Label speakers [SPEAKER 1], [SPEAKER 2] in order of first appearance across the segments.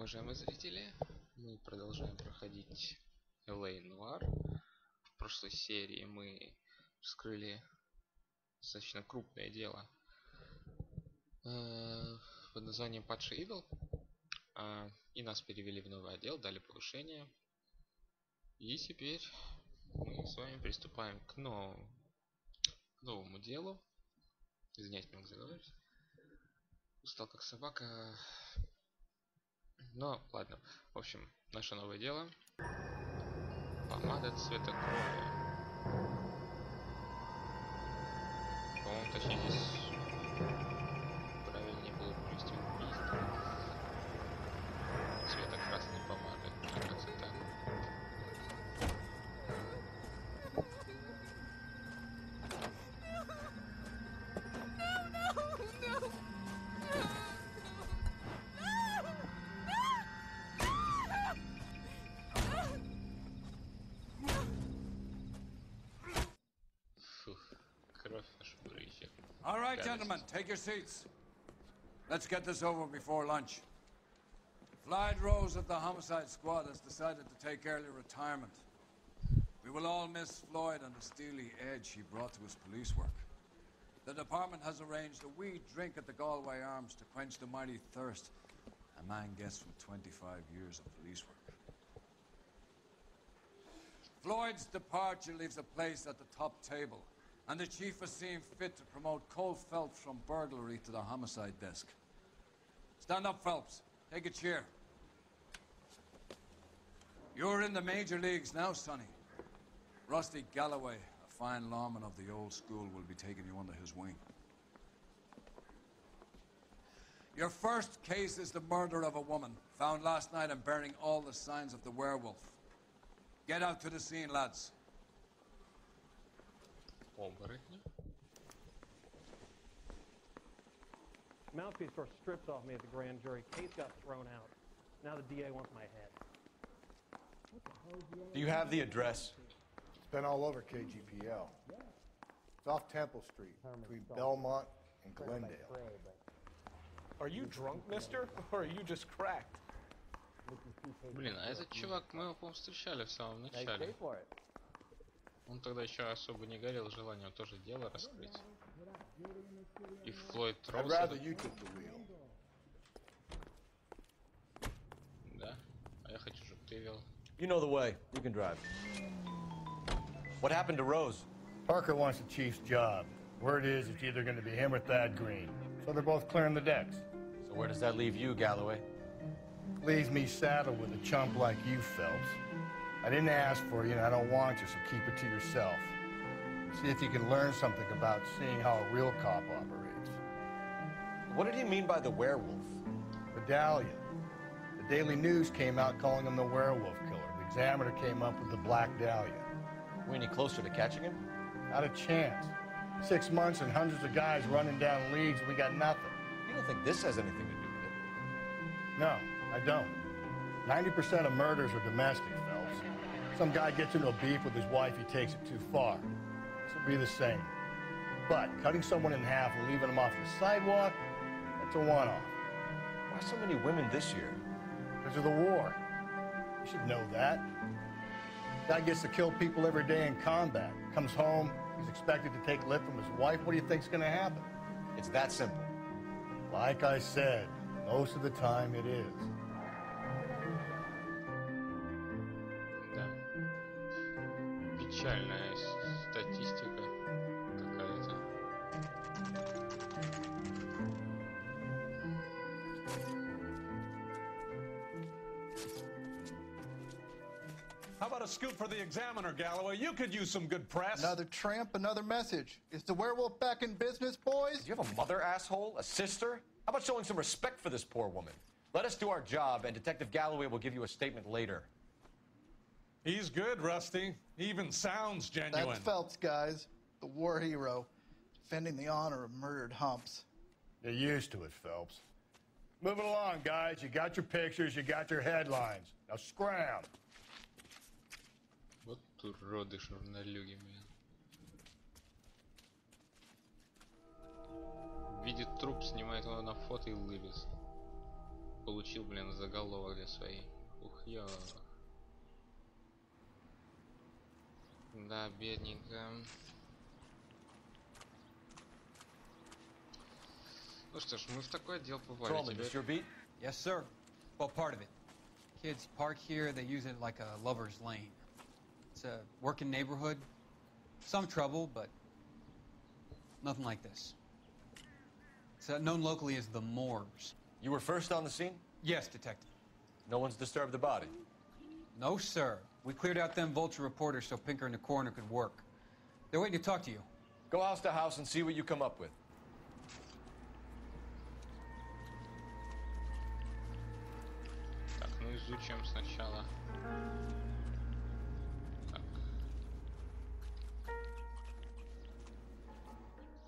[SPEAKER 1] уважаемые зрители, мы продолжаем проходить L.A.Noire. В прошлой серии мы вскрыли достаточно крупное дело под названием «Падший идол», и нас перевели в новый отдел, дали повышение. И теперь мы с вами приступаем к новому делу. Извиняюсь, не могу заговорить. Устал как собака. Но ладно. В общем, наше новое дело. Помада цвета крови. По-моему, точнее здесь правильнее было провести убийство. Цвета красной помады. Мне кажется, так. Фух, кровь аж брызжет.
[SPEAKER 2] All right, gentlemen, take your seats. Let's get this over before lunch. Floyd Rose of the homicide squad has decided to take early retirement. We will all miss Floyd and the steely edge he brought to his police work. The department has arranged a wee drink at the Galway Arms to quench the mighty thirst a man gets from 25 years of police work. Floyd's departure leaves a place at the top table, and the chief has seen fit to promote Cole Phelps from burglary to the homicide desk. Stand up, Phelps. Take a chair. You're in the major leagues now, Sonny. Rusty Galloway, a fine lawman of the old school, will be taking you under his wing. Your first case is the murder of a woman, found last night and bearing all the signs of the werewolf. Get out to the scene, lads.
[SPEAKER 3] Mouthpiece got stripped off me at the grand jury. Case got thrown out. Now the DA wants my head.
[SPEAKER 4] Do you have the address?
[SPEAKER 5] It's been all over KGPL. It's off Temple Street, between Belmont and Glendale.
[SPEAKER 4] Are you drunk, mister? Or are you just cracked?
[SPEAKER 1] Блин, а этот чувак, мы его, по-моему, встречали в самом начале. Он тогда еще особо не горел желанием тоже дело раскрыть. И Флойд Роуз... Да? А я хочу, чтобы ты вел.
[SPEAKER 6] You know the way. You can drive. What happened to Rose?
[SPEAKER 5] Parker wants the chief's job. Word is it's either going to be him or Thad Green. So they're both clearing the decks.
[SPEAKER 6] So where does that leave you, Galloway?
[SPEAKER 5] Leaves me saddled with a chump like you, Phelps. I didn't ask for you, and I don't want you, so keep it to yourself. See if you can learn something about seeing how a real cop operates.
[SPEAKER 6] What did he mean by the werewolf?
[SPEAKER 5] Medallion. The Daily News came out calling him the werewolf killer. The Examiner came up with the Black Dahlia.
[SPEAKER 6] Are we any closer to catching him?
[SPEAKER 5] Not a chance. 6 months and hundreds of guys running down leads, and we got nothing.
[SPEAKER 6] You don't think this has anything to do with it?
[SPEAKER 5] No, I don't. 90% of murders are domestic, Phelps. Some guy gets into a beef with his wife, he takes it too far. This will be the same. But cutting someone in half and leaving them off the sidewalk, that's a one-off.
[SPEAKER 6] Why so many women this year?
[SPEAKER 5] Because of the war. You should know that. Guy gets to kill people every day in combat. Comes home, he's expected to take lip from his wife. What do you think's gonna happen?
[SPEAKER 6] It's that simple.
[SPEAKER 5] Like I said, most of the time it is.
[SPEAKER 1] Да. Печальная статистика какая-то.
[SPEAKER 4] How about a scoop for the Examiner, Galloway? You could use some good press.
[SPEAKER 7] Another tramp, another message. Is the werewolf back in business, boys?
[SPEAKER 6] Do you have a mother, asshole? A sister? How about showing some respect for this poor woman? Let us do our job, and Detective Galloway will give you a statement later.
[SPEAKER 4] He's good, Rusty. He even sounds genuine.
[SPEAKER 7] That's Phelps, guys. The war hero. Defending the honor of murdered humps.
[SPEAKER 5] You're used to it, Phelps. Moving along, guys. You got your pictures, you got your headlines. Now scram.
[SPEAKER 1] Вот уроды журналюги, блин. Видит труп, снимает его на фото и улыбится. получил, блин, заголовок для своей. Ух, ё. Да, бедненько. Ну что ж, мы в такой отдел попали.
[SPEAKER 6] Patrolman, this your beat?
[SPEAKER 8] Yes, sir. Well, part of it. Kids park here, they use it like a lover's lane. It's a working neighborhood. Some trouble, but nothing like this. It's known locally as the Moors.
[SPEAKER 6] You were first on the scene?
[SPEAKER 8] Yes, detective.
[SPEAKER 6] No one's disturbed the body?
[SPEAKER 8] No, sir. We cleared out them vulture reporters so Pinker and the coroner could work. They're waiting to talk to you.
[SPEAKER 6] Go house to house and see what you come up with.
[SPEAKER 1] Так, ну изучим сначала. Так.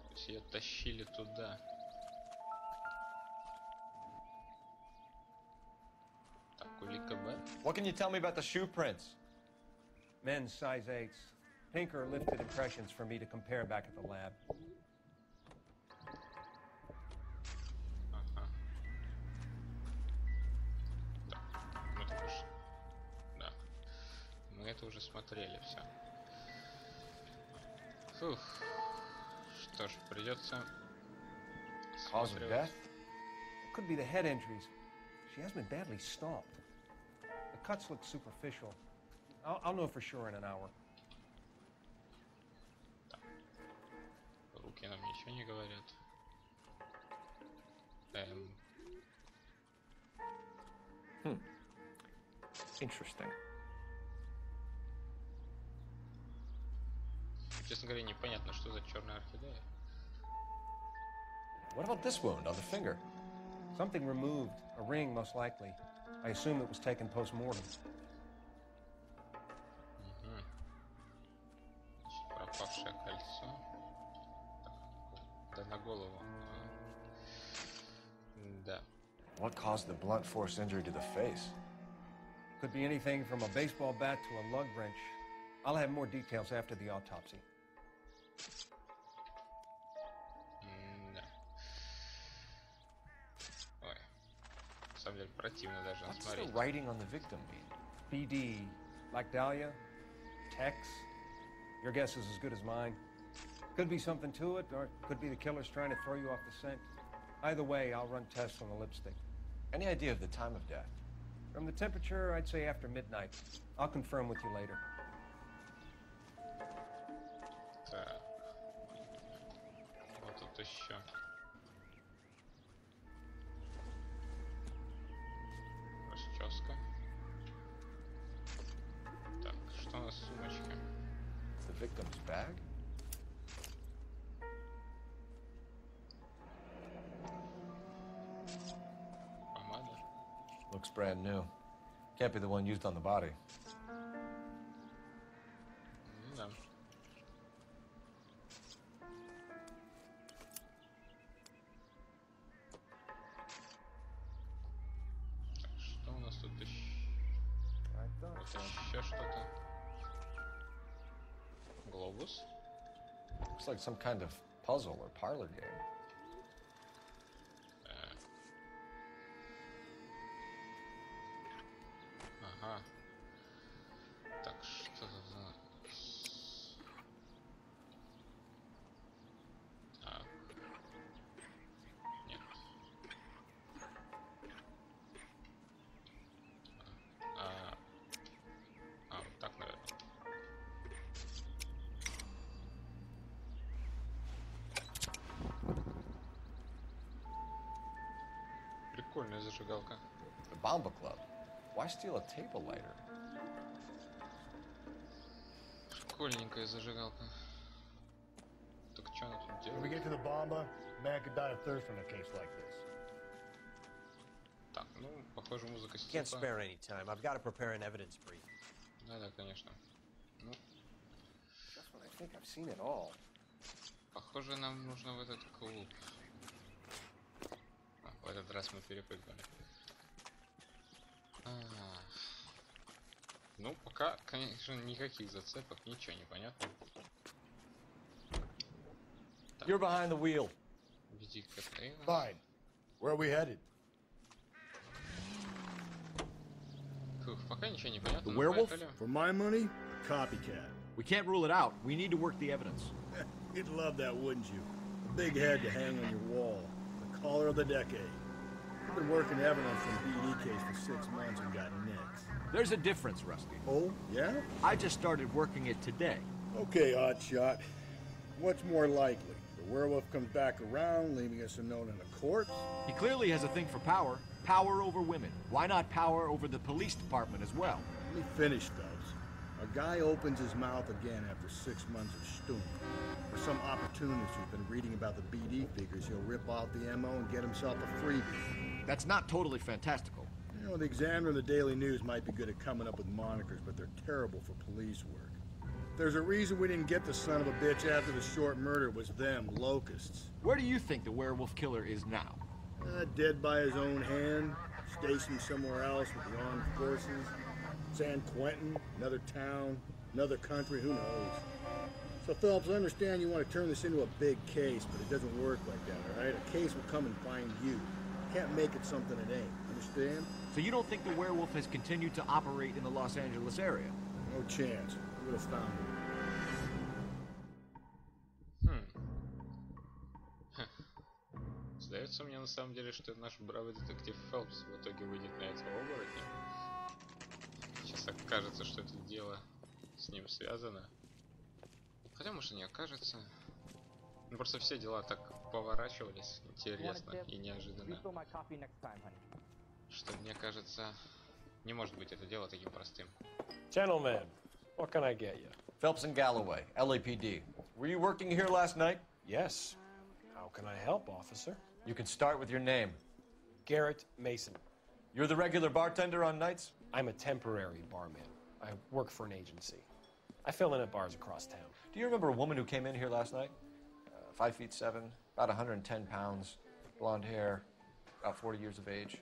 [SPEAKER 1] То есть ее тащили туда. Так, улика Б.
[SPEAKER 6] What can you tell me about the shoe prints?
[SPEAKER 9] Men's size 8s. Pinker lifted impressions for me to compare back at the lab.
[SPEAKER 1] Ага. Так, мы это уж... Да. Мы это уже смотрели все. Фух. Что ж, придется...
[SPEAKER 6] Cause of death?
[SPEAKER 9] It could be the head injuries. She has been badly stomped. The cuts look superficial. I'll know for sure in an hour.
[SPEAKER 1] Руки нам ничего не говорят.
[SPEAKER 6] Interesting.
[SPEAKER 1] Честно говоря, непонятно, что за черная орхидея.
[SPEAKER 6] What about this wound on the finger?
[SPEAKER 9] Something removed. A ring, most likely. I assume it was taken post-mortem.
[SPEAKER 1] Пропавшее кольцо. Так, да на голову. Да.
[SPEAKER 6] What caused the blunt force injury to the face?
[SPEAKER 9] Could be anything from a baseball bat to a lug wrench. I'll have more details after the autopsy.
[SPEAKER 1] Да. Ой. На самом деле противно даже
[SPEAKER 6] What's the
[SPEAKER 1] смотреть.
[SPEAKER 6] writing on the victim mean?
[SPEAKER 9] BD, like Dahlia, Tex. Your guess is as good as mine. Could be something to it, or it could be the killer's trying to throw you off the scent. Either way, I'll run tests on the lipstick.
[SPEAKER 6] Any idea of the time of death?
[SPEAKER 9] From the temperature, I'd say after midnight. I'll confirm with you later.
[SPEAKER 1] Так. Вот тут еще. Расческа. Так, что у нас в сумочке?
[SPEAKER 6] The victim's bag?
[SPEAKER 1] Помада.
[SPEAKER 6] Looks brand new. Can't be the one used on the body.
[SPEAKER 1] Ну да. Так, что у нас тут еще? Вот еще что-то. Глобус.
[SPEAKER 6] Looks like some kind of puzzle or parlor game.
[SPEAKER 1] Ага. Так, что это за... Так. Нет. Вот так, наверное. Прикольная зажигалка.
[SPEAKER 6] The Bomba Club. Why steal a table lighter?
[SPEAKER 1] Прикольненькая зажигалка. Так что она тут
[SPEAKER 5] When we
[SPEAKER 1] делает?
[SPEAKER 5] get to the Bomba, a man could die of thirst in a case like this.
[SPEAKER 1] Так, ну, похоже, музыка
[SPEAKER 10] Can't
[SPEAKER 1] степа.
[SPEAKER 10] spare any time. I've got to prepare an evidence brief.
[SPEAKER 1] Да, конечно. Ну,
[SPEAKER 6] That's what I think I've seen it all.
[SPEAKER 1] похоже, нам нужно в этот клуб. В этот раз мы перепрыгнули. Ну, пока, конечно, никаких зацепок, ничего не понятно.
[SPEAKER 6] You're behind the wheel.
[SPEAKER 1] Веди Катаина.
[SPEAKER 5] Fine. Where are we headed?
[SPEAKER 1] Пока ничего не понятно.
[SPEAKER 6] The
[SPEAKER 1] но
[SPEAKER 6] werewolf?
[SPEAKER 1] поехали.
[SPEAKER 5] For my money, copycat.
[SPEAKER 6] We can't rule it out. We need to work the evidence.
[SPEAKER 5] You'd love that, wouldn't you? A big head to hang on your wall. The caller of the decade. I've been working evidence from BD case for 6 months and got nicks.
[SPEAKER 6] There's a difference, Rusty.
[SPEAKER 5] Oh, yeah?
[SPEAKER 6] I just started working it today.
[SPEAKER 5] Okay, Hotshot. What's more likely? The werewolf comes back around, leaving us a note in a corpse?
[SPEAKER 6] He clearly has a thing for power. Power over women. Why not power over the police department as well?
[SPEAKER 5] Let me finish, Phelps. A guy opens his mouth again after 6 months of stewing. For some opportunist who's been reading about the BD figures, he'll rip off the MO and get himself a freebie.
[SPEAKER 6] That's not totally fantastical.
[SPEAKER 5] You know, the Examiner and the Daily News might be good at coming up with monikers, but they're terrible for police work. There's a reason we didn't get the son of a bitch after the short murder was them, locusts.
[SPEAKER 6] Where do you think the werewolf killer is now?
[SPEAKER 5] Dead by his own hand, stationed somewhere else with the armed forces. San Quentin, another town, another country, who knows? So, Phelps, I understand you want to turn this into a big case, but it doesn't work like that, all right? A case will come and find you. Can't make it something it ain't, understand?
[SPEAKER 6] So you don't think the werewolf has continued to operate in the Los Angeles area?
[SPEAKER 5] No chance. We would have found him.
[SPEAKER 1] Сдается мне на самом деле, что наш бравый детектив Фелпс в итоге выйдет на этого оборотня. Сейчас окажется, что это дело с ним связано. Хотя, может, и не окажется. Ну, просто все дела так поворачивались интересно и неожиданно, что мне кажется, не может быть это дело таким простым.
[SPEAKER 11] Gentlemen, what can I get you?
[SPEAKER 6] Phelps and Galloway, LAPD. Were you working here last night?
[SPEAKER 11] Yes. How can I help, officer?
[SPEAKER 6] You can start with your name.
[SPEAKER 11] Garrett Mason.
[SPEAKER 6] You're the regular bartender on nights?
[SPEAKER 11] I'm a temporary barman. I work for an agency. I fill in at bars across town.
[SPEAKER 6] Do you remember a woman who came in here last night? 5'7", about 110 pounds, blonde hair, about 40 years of age.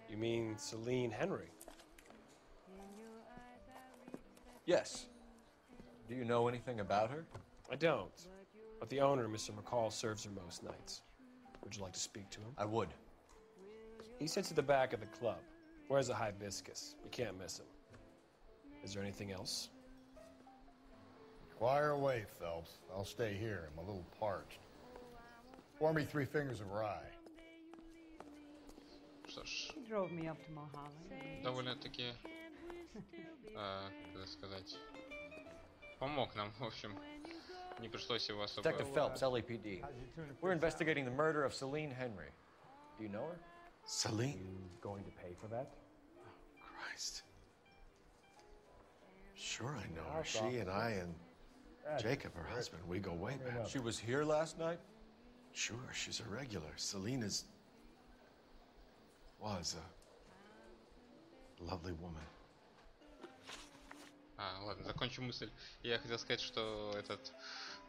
[SPEAKER 11] You mean Celine Henry?
[SPEAKER 6] Yes. Do you know anything about her?
[SPEAKER 11] I don't. But the owner, Mr. McCall, serves her most nights. Would you like to speak to him?
[SPEAKER 6] I would.
[SPEAKER 11] He sits at the back of the club. Wears a hibiscus. You can't miss him. Is there anything else?
[SPEAKER 5] Fire away, Phelps. I'll stay here. I'm a little parched. Pour me 3 fingers of rye.
[SPEAKER 1] Что ж,
[SPEAKER 12] He drove me up to Mulholland.
[SPEAKER 1] довольно-таки, как сказать, помог нам, в общем. Не пришлось его особо...
[SPEAKER 6] Detective Phelps, LAPD. We're investigating the murder of Celine Henry. Do you know her?
[SPEAKER 9] Celine?
[SPEAKER 11] Going to pay for that?
[SPEAKER 9] Christ. Sure I know her. She and I and Jacob, her husband, we go way back.
[SPEAKER 6] She was here last night?
[SPEAKER 9] Sure, she's a regular. Celine was a lovely woman.
[SPEAKER 1] Ладно, закончу мысль. Я хотел сказать, что этот,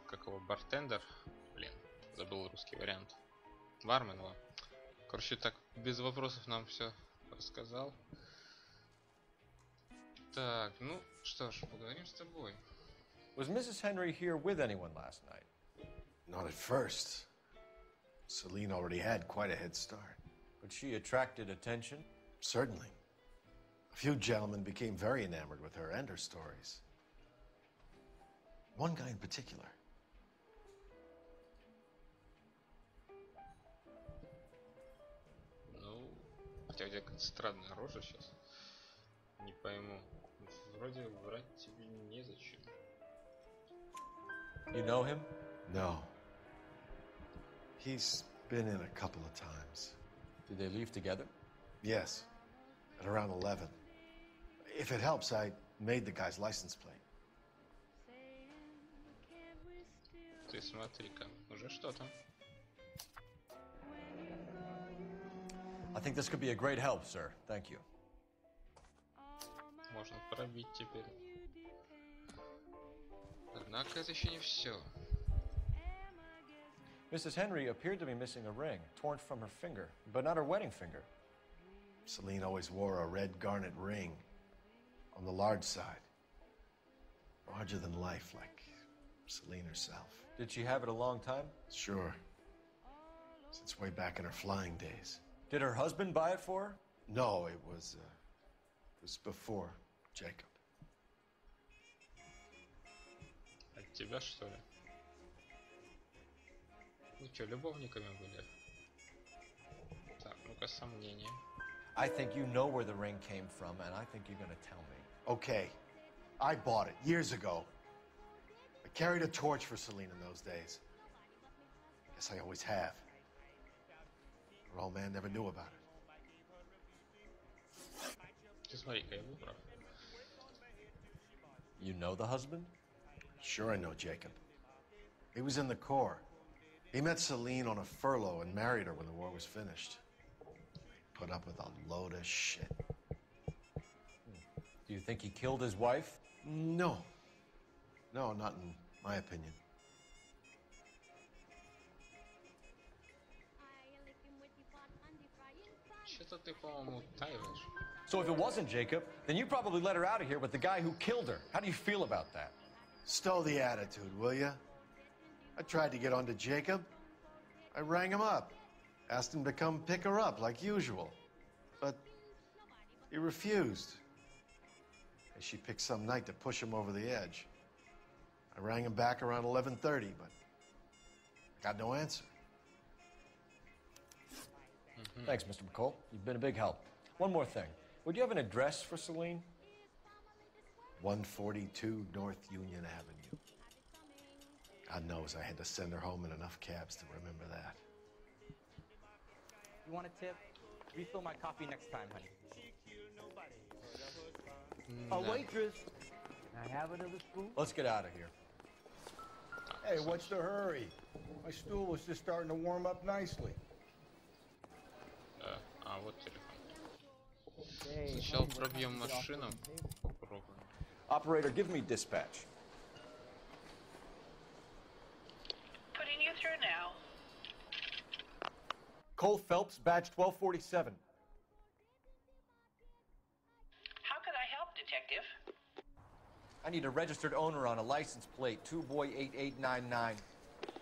[SPEAKER 1] как его, бартендер, блин, забыл русский вариант, бармен его. Короче, так, без вопросов нам все рассказал. Так, ну, что ж, поговорим с тобой.
[SPEAKER 6] Was Mrs. Henry here with anyone last night?
[SPEAKER 9] Not at first. Celine already had quite a head start.
[SPEAKER 6] But she attracted attention?
[SPEAKER 9] Certainly. A few gentlemen became very enamored with her and her stories. One guy in particular.
[SPEAKER 1] Ну, хотя у тебя какая-то странная рожа сейчас. Не пойму. Вроде врать тебе незачем.
[SPEAKER 6] You know him?
[SPEAKER 9] No. He's been in a couple of times.
[SPEAKER 6] Did they leave together?
[SPEAKER 9] Yes. At around 11. If it helps, I made the guy's license plate.
[SPEAKER 1] Ты смотри-ка, уже что-то.
[SPEAKER 6] I think this could be a great help, sir. Thank you.
[SPEAKER 1] Можно пробить теперь. Однако это еще не все.
[SPEAKER 6] Mrs. Henry appeared to be missing a ring, torn from her finger, but not her wedding finger.
[SPEAKER 9] Celine always wore a red garnet ring on the large side. Larger than life, like Celine herself.
[SPEAKER 6] Did she have it a long time?
[SPEAKER 9] Sure. Since way back in her flying days.
[SPEAKER 6] Did her husband buy it for her?
[SPEAKER 9] No, it was
[SPEAKER 13] was before Jacob.
[SPEAKER 1] От тебя, что ли? Ну что, любовниками были? Так, ну-ка, сомнения.
[SPEAKER 6] I think you know where the ring came from, and I think you're gonna tell me.
[SPEAKER 13] Okay, I bought it years ago. I carried a torch for Celine in those days. Guess I always have. Her old man never knew about it.
[SPEAKER 1] Ты смотри-ка, я был прав.
[SPEAKER 6] You know the husband?
[SPEAKER 13] Sure I know Jacob. He was in the Corps. He met Celine on a furlough and married her when the war was finished. Put up with a load of shit.
[SPEAKER 6] Do you think he killed his wife?
[SPEAKER 13] No. No, not in my opinion.
[SPEAKER 1] Что-то ты, по-моему, утаиваешь.
[SPEAKER 6] So if it wasn't Jacob, then you probably let her out of here with the guy who killed her. How do you feel about that?
[SPEAKER 13] Stow the attitude, will ya? I tried to get onto Jacob. I rang him up. Asked him to come pick her up like usual. But he refused. And she picked some night to push him over the edge. I rang him back around 11:30, but got no answer.
[SPEAKER 6] Thanks, Mr. McCall. You've been a big help. One more thing. Would you have an address for Celine?
[SPEAKER 13] 142 North Union Avenue. God knows I had to send her home in enough cabs to remember that.
[SPEAKER 14] You want a tip? Refill my coffee next time, honey.
[SPEAKER 15] A waitress. Can I have another spoon?
[SPEAKER 6] Let's get out of here.
[SPEAKER 5] Hey, what's the hurry? My stool was just starting to warm up nicely.
[SPEAKER 1] Вот телефон. Сначала пробьем машину. Попробуем.
[SPEAKER 6] Operator, give me dispatch.
[SPEAKER 16] Putting you through now.
[SPEAKER 6] Cole Phelps, badge 1247.
[SPEAKER 16] How could I help, Detective?
[SPEAKER 6] I need a registered owner on a license plate, 2boy8899.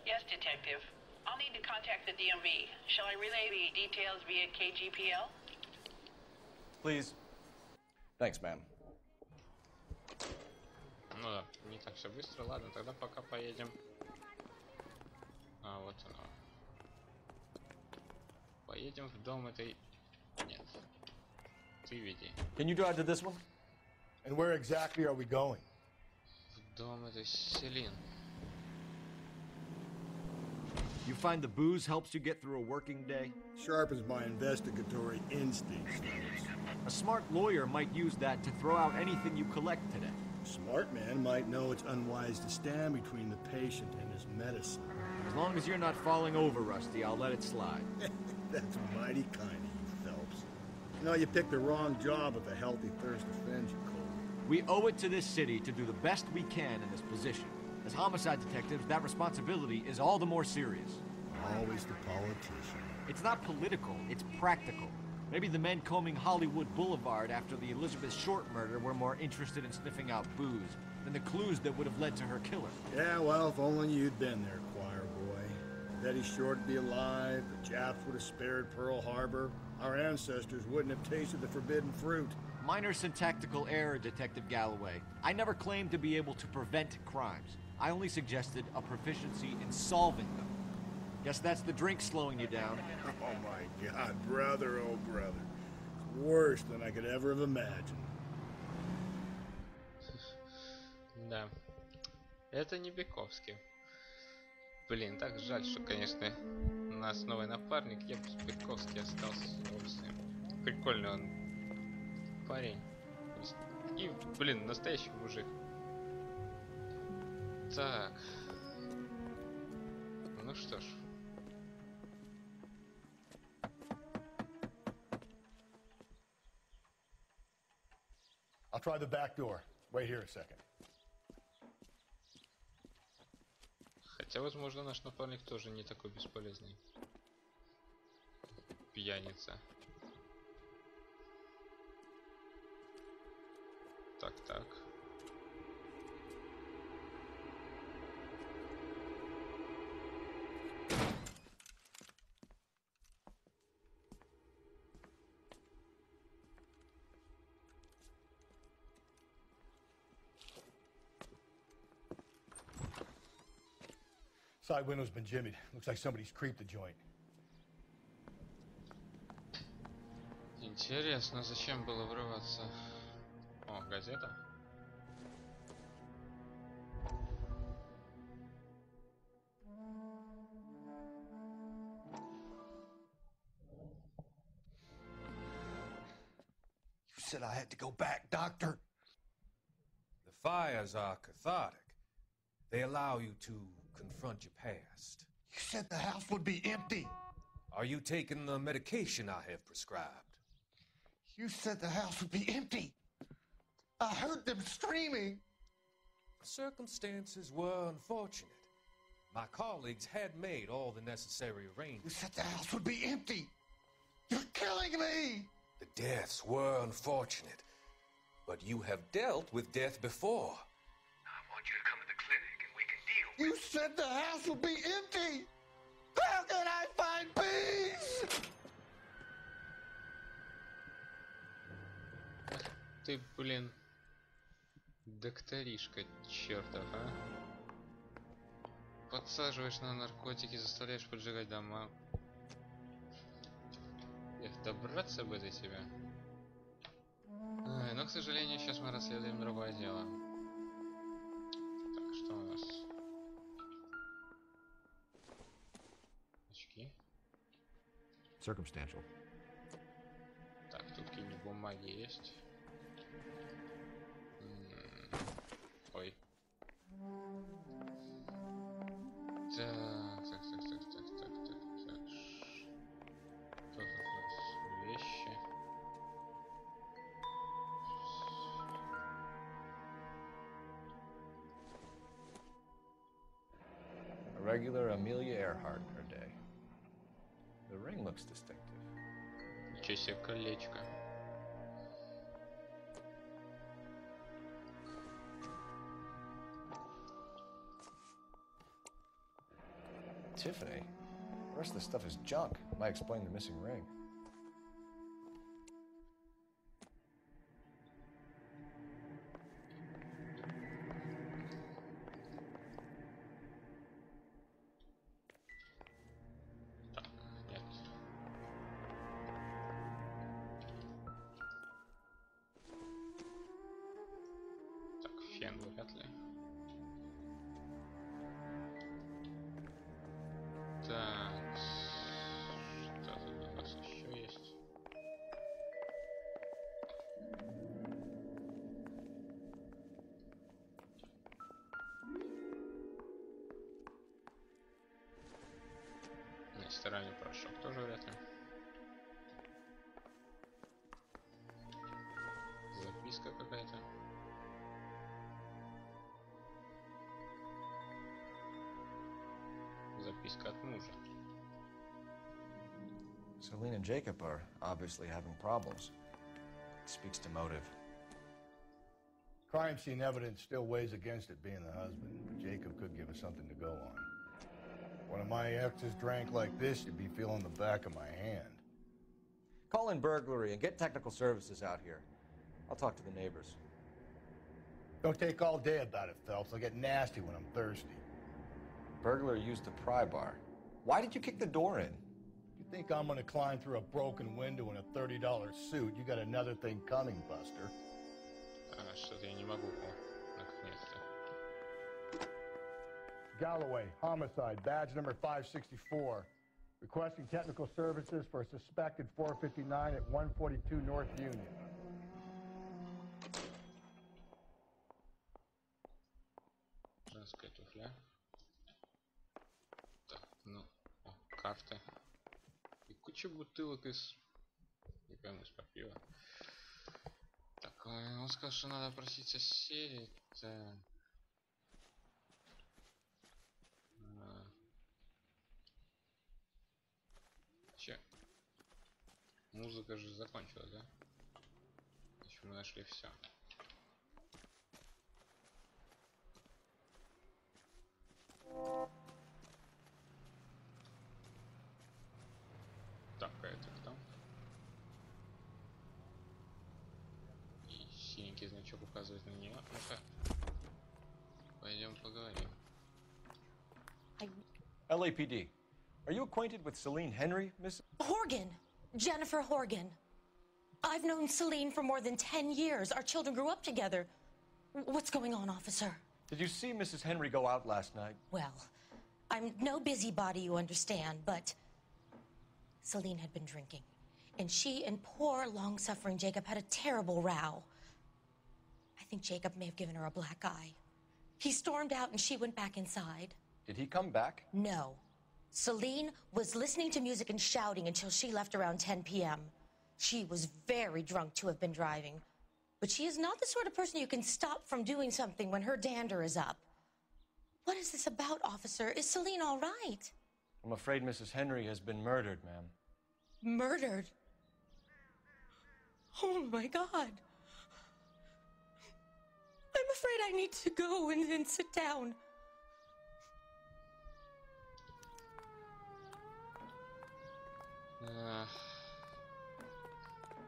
[SPEAKER 16] Yes, Detective. I'll need to contact the DMV. Shall I relay the details via KGPL?
[SPEAKER 6] Please. Thanks, ma'am.
[SPEAKER 1] Ну да, не так все быстро. Ладно, тогда пока поедем. Вот оно. Поедем в дом этой... Нет. Ты веди.
[SPEAKER 6] Can you drive to this one?
[SPEAKER 5] And where exactly are we going?
[SPEAKER 1] В дом этой Селин.
[SPEAKER 17] You find the booze helps you get through a working day?
[SPEAKER 5] Sharpens my investigatory instincts.
[SPEAKER 17] A smart lawyer might use that to throw out anything you collect today.
[SPEAKER 5] A smart man might know it's unwise to stand between the patient and his medicine.
[SPEAKER 17] As long as you're not falling over, Rusty, I'll let it slide.
[SPEAKER 5] That's mighty kind of you, Phelps. You know, you picked the wrong job if a healthy thirst offends you, Cole.
[SPEAKER 17] We owe it to this city to do the best we can in this position. As homicide detectives, that responsibility is all the more serious.
[SPEAKER 5] Always the politician.
[SPEAKER 17] It's not political, it's practical. Maybe the men combing Hollywood Boulevard after the Elizabeth Short murder were more interested in sniffing out booze than the clues that would have led to her killer.
[SPEAKER 5] Yeah, well, if only you'd been there, choir boy. Betty Short would be alive, the Japs would have spared Pearl Harbor, our ancestors wouldn't have tasted the forbidden fruit.
[SPEAKER 17] Minor syntactical error, Detective Galloway. I never claimed to be able to prevent crimes. I only suggested a proficiency in solving them. Guess that's the drink slowing you down.
[SPEAKER 5] Oh my God, brother, oh brother. It's worse than I could ever have imagined.
[SPEAKER 1] Да. Это не Бековский. Блин, так жаль, что, конечно, у нас новый напарник. Я бы с Бековский остался с удовольствием. Прикольный он парень. И, блин, настоящий мужик. Так. Ну что ж.
[SPEAKER 5] I'll try the back door. Wait here a second.
[SPEAKER 1] Хотя, возможно, наш напарник тоже не такой бесполезный. Пьяница. Так.
[SPEAKER 5] Side window's been jimmied. Looks like somebody's creeped the joint.
[SPEAKER 1] Интересно, зачем было врываться? О, газета.
[SPEAKER 2] You said I had to go back, Doctor.
[SPEAKER 9] The fires are cathartic. They allow you to confront your past.
[SPEAKER 2] You said the house would be empty.
[SPEAKER 9] Are you taking the medication I have prescribed?
[SPEAKER 2] You said the house would be empty. I heard them screaming.
[SPEAKER 9] Circumstances were unfortunate. My colleagues had made all the necessary
[SPEAKER 2] You
[SPEAKER 9] arrangements.
[SPEAKER 2] said the house would be empty. You're killing me.
[SPEAKER 9] The deaths were unfortunate, but you have dealt with death before. I want you to come to the clinic and we can deal with
[SPEAKER 2] You said the house would be empty. How can I find peace?
[SPEAKER 1] Ты, блин, докторишка чертов, а? Подсаживаешь на наркотики, заставляешь поджигать дома. Эх, добраться бы до тебя. Ай, но, к сожалению, сейчас мы расследуем другое дело. Так, что у нас? Очки.
[SPEAKER 6] Circumstantial.
[SPEAKER 1] Так, тут какие-нибудь бумаги есть. Ой. Так. Тут у нас вещи.
[SPEAKER 6] A regular Amelia Earhart in her day. The ring looks distinctive.
[SPEAKER 1] Ничего себе колечко.
[SPEAKER 6] Tiffany. The rest of the stuff is junk. Might explain the missing ring.
[SPEAKER 1] Нет. Так, фен вряд ли. Так, что тут у нас еще есть? Стиральный порошок тоже вряд ли. Записка какая-то. Записка от мужа.
[SPEAKER 6] Celine and Jacob are obviously having problems. It speaks to motive.
[SPEAKER 5] Crime scene evidence still weighs against it being the husband, but Jacob could give us something to go on. One of my exes drank like this, you'd be feeling the back of my hand.
[SPEAKER 6] Call in burglary and get technical services out here. I'll talk to the neighbors.
[SPEAKER 5] Don't take all day about it, Phelps. I'll get nasty when I'm thirsty.
[SPEAKER 6] Burglar used the pry bar. Why did you kick the door in?
[SPEAKER 5] You think I'm gonna climb through a broken window in a $30 suit? You got another thing coming, Buster.
[SPEAKER 1] Что-то я не могу. О, наконец-то.
[SPEAKER 5] Galloway, homicide, badge number 564. Requesting technical services for a suspected 459 at 142 North Union.
[SPEAKER 1] Женская туфля. Так, ну, о, карты. И куча бутылок из... Не пойму, из-под пива. Так, он сказал, что надо просить соседей. Так. Че? Музыка же закончилась, да? Значит, мы нашли все. Так, а это кто? И синенький значок указывает на нее. Ну-ка. Пойдем поговорим.
[SPEAKER 6] LAPD. Are you acquainted with Celine Henry, Miss?
[SPEAKER 18] Horgan. Jennifer Horgan. I've known Celine for more than 10 years. Our children grew up together. What's going on, officer?
[SPEAKER 6] Did you see Mrs. Henry go out last night?
[SPEAKER 18] Well, I'm no busybody, you understand, but Celine had been drinking. And she and poor, long-suffering Jacob had a terrible row. I think Jacob may have given her a black eye. He stormed out and she went back inside.
[SPEAKER 6] Did he come back?
[SPEAKER 18] No. Celine was listening to music and shouting until she left around 10 p.m. She was very drunk to have been driving. But she is not the sort of person you can stop from doing something when her dander is up. What is this about, officer? Is Celine all right?
[SPEAKER 6] I'm afraid Mrs. Henry has been murdered, ma'am.
[SPEAKER 18] Murdered? Oh, my God. I'm afraid I need to go and sit down.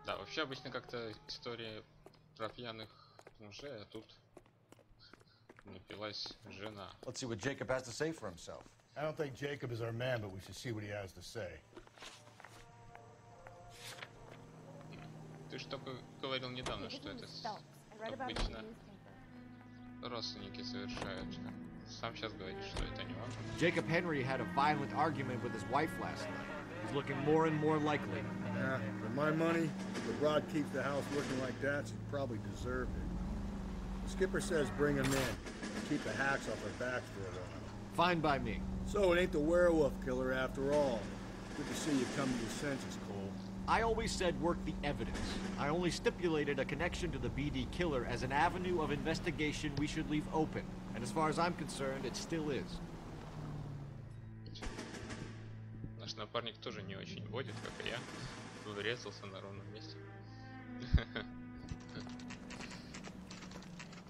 [SPEAKER 1] Да, вообще обычно как-то история про пьяных мужей, а тут напилась жена.
[SPEAKER 6] Let's see what Jacob has to say for himself.
[SPEAKER 5] I don't think Jacob is our man, but we should see what he has to say.
[SPEAKER 1] Ты же только говорил недавно, что это обычно родственники совершают. Сам сейчас говоришь, что это не он.
[SPEAKER 17] Jacob Henry had a violent argument with his wife last night. He's looking more and more likely.
[SPEAKER 5] Yeah, for my money, if Rod keeps the house looking like that, she probably deserved it. The skipper says bring him in. Keep the hacks off our backs for a while.
[SPEAKER 17] Fine by me.
[SPEAKER 5] So it ain't the werewolf killer after all. Good to see you come to your senses, Cole.
[SPEAKER 17] I always said work the evidence. I only stipulated a connection to the BD killer as an avenue of investigation we should leave open. And as far as I'm concerned, it still is.
[SPEAKER 1] Наш напарник тоже не очень водит, как и я. Врезался на ровном месте.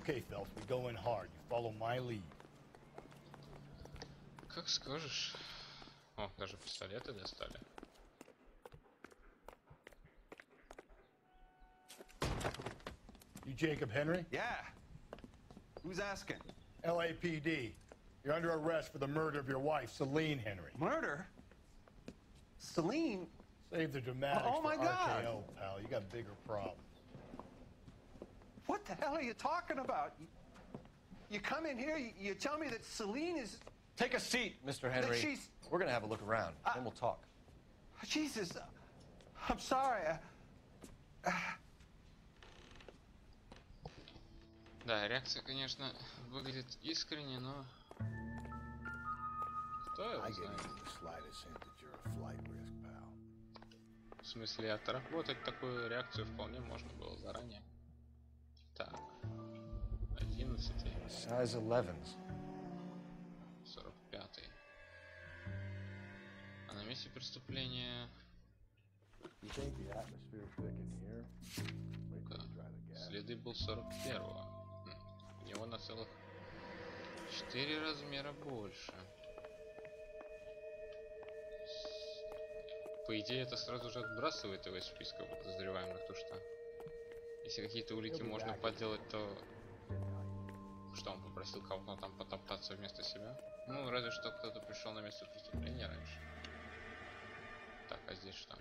[SPEAKER 5] Okay, Phelps, we go in hard. You follow my lead.
[SPEAKER 1] Как скажешь. О, даже пистолеты достали.
[SPEAKER 5] You Jacob Henry?
[SPEAKER 19] Yeah. Who's asking?
[SPEAKER 5] LAPD. You're under arrest for the murder of your wife, Celine Henry.
[SPEAKER 19] Murder? Celine?
[SPEAKER 5] Save the dramatics
[SPEAKER 19] Oh, my
[SPEAKER 5] for
[SPEAKER 19] God.
[SPEAKER 5] RKO, pal. You got bigger problems.
[SPEAKER 19] What the hell are you talking about? You come in here, you tell me that Celine is...
[SPEAKER 6] Take a seat, Mr. Henry.
[SPEAKER 19] she's-
[SPEAKER 6] We're gonna have a look around, then we'll talk.
[SPEAKER 19] Jesus, I'm sorry.
[SPEAKER 1] Да, реакция, конечно, выглядит искренне, но... Кто его знает? В смысле, отработать такую реакцию вполне можно было заранее. Так. 11-й.
[SPEAKER 6] Size 11s.
[SPEAKER 1] 45-й. А на месте преступления... Следы был 41-го. У него на целых 4 размера больше. По идее, это сразу же отбрасывает его из списка подозреваемых, то что если какие-то улики можно подделать, то что он попросил кого-то там потоптаться вместо себя? Ну, разве что кто-то пришел на место преступления раньше. Так, а здесь что?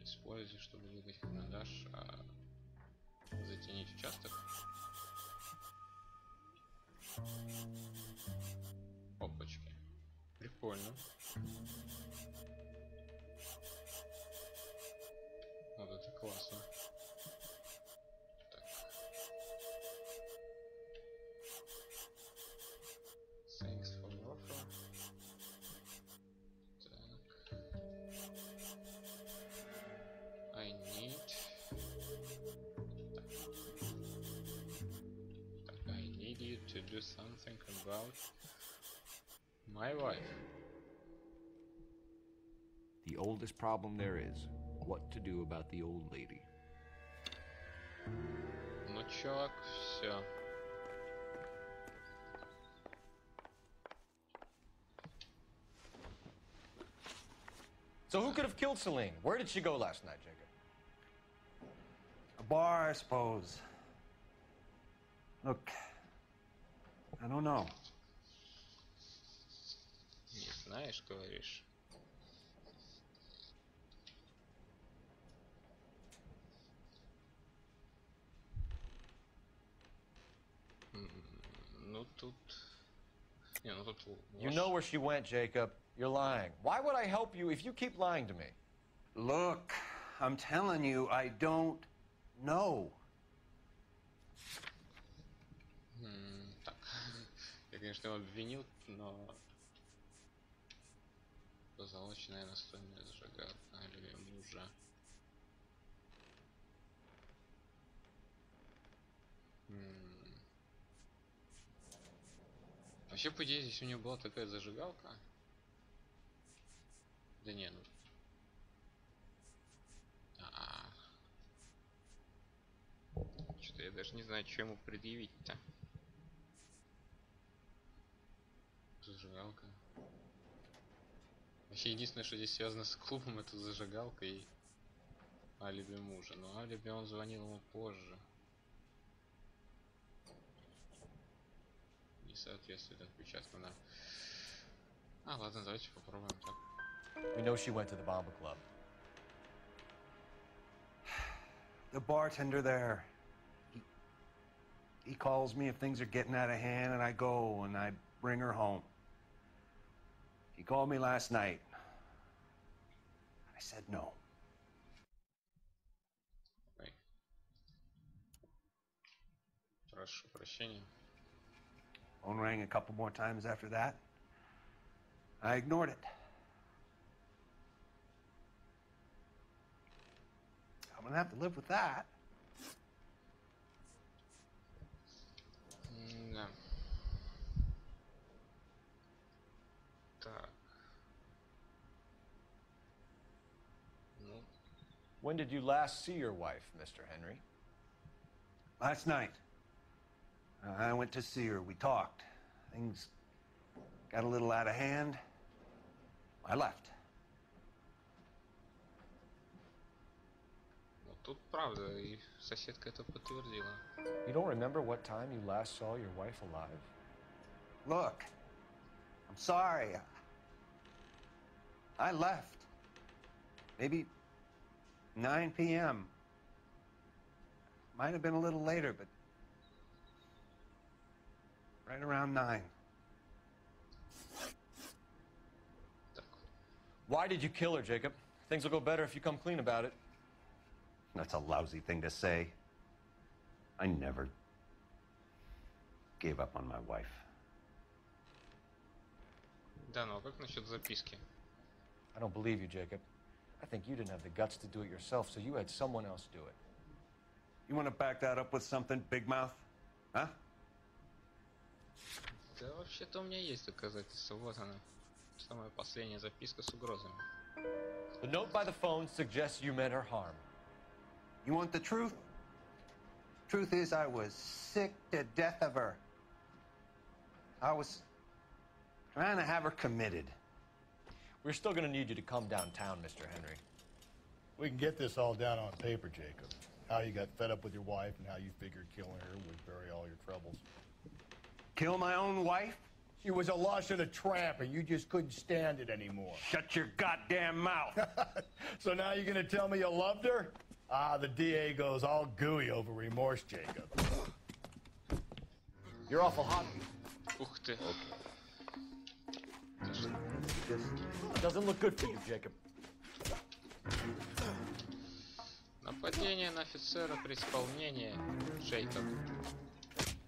[SPEAKER 1] Используй, чтобы выдать карандаш, затянить участок. Опачки. Прикольно. Вот это классно. Так. Thanks for offer. Так. I need. Так, I need you to do something about my wife.
[SPEAKER 17] The oldest problem there is, what to do about the old lady.
[SPEAKER 1] Ну, чувак, все.
[SPEAKER 6] So who could have killed Celine? Where did she go last night, Jacob?
[SPEAKER 19] A bar, I suppose. Look, I don't know.
[SPEAKER 1] знаешь, говоришь. Ну тут... Не, ну тут...
[SPEAKER 6] You know where she went, Jacob. You're lying. Why would I help you if you keep lying to me?
[SPEAKER 19] Look, I'm telling you, I don't know.
[SPEAKER 1] Так. Я, конечно, его обвинил, но... Позолоченная настольная зажигалка или мужа. Вообще, по идее, здесь у него была такая зажигалка. Да не, ну... Что-то я даже не знаю, что ему предъявить-то. Зажигалка. Вообще, единственное, что здесь связано с клубом, это зажигалка и алиби мужа. Но алиби он звонил ему позже. Не соответствует отпечатку на... ладно, давайте попробуем так.
[SPEAKER 6] We know she went to the Bomba Club.
[SPEAKER 19] The bartender there. He calls me if things are getting out of hand, and I go and I bring her home. He called me last night. I said no.
[SPEAKER 1] Ой. Прошу прощения.
[SPEAKER 19] Phone rang a couple more times after that. I ignored it. I'm gonna have to live with that.
[SPEAKER 1] Да. Так. Ну.
[SPEAKER 6] When did you last see your wife, Mr. Henry?
[SPEAKER 19] Last night. I went to see her. We talked. Things got a little out of hand. I left.
[SPEAKER 1] Ну, тут правда, и соседка это подтвердила.
[SPEAKER 6] You don't remember what time you last saw your wife alive?
[SPEAKER 19] Look, I'm sorry. I left. Maybe 9 p.m. Might have been a little later, but right around 9.
[SPEAKER 6] Why did you kill her, Jacob? Things will go better if you come clean about it.
[SPEAKER 19] That's a lousy thing to say. I never gave up on my wife.
[SPEAKER 1] Да, ну а как насчет записки?
[SPEAKER 6] I don't believe you, Jacob. I think you didn't have the guts to do it yourself, so you had someone else do it.
[SPEAKER 19] You want to back that up with something, Big Mouth? Huh?
[SPEAKER 1] Да, вообще-то у меня есть доказательства. Вот она. Самая последняя записка с угрозами.
[SPEAKER 6] The note by the phone suggests you meant her harm.
[SPEAKER 19] You want the truth? Truth is, I was sick to death of her. I was trying to have her committed.
[SPEAKER 6] We're still going to need you to come downtown, Mr. Henry.
[SPEAKER 5] We can get this all down on paper, Jacob. How you got fed up with your wife and how you figured killing her would bury all your troubles.
[SPEAKER 19] Kill my own wife?
[SPEAKER 5] She was a lush and a tramp, and you just couldn't stand it anymore.
[SPEAKER 19] Shut your goddamn mouth.
[SPEAKER 5] So now you're gonna tell me you loved her? The DA goes all gooey over remorse, Jacob.
[SPEAKER 6] You're awful hot.
[SPEAKER 1] Ух ты.
[SPEAKER 6] Doesn't look good for you, Jacob.
[SPEAKER 1] Нападение на офицера при исполнении, Джейкоб.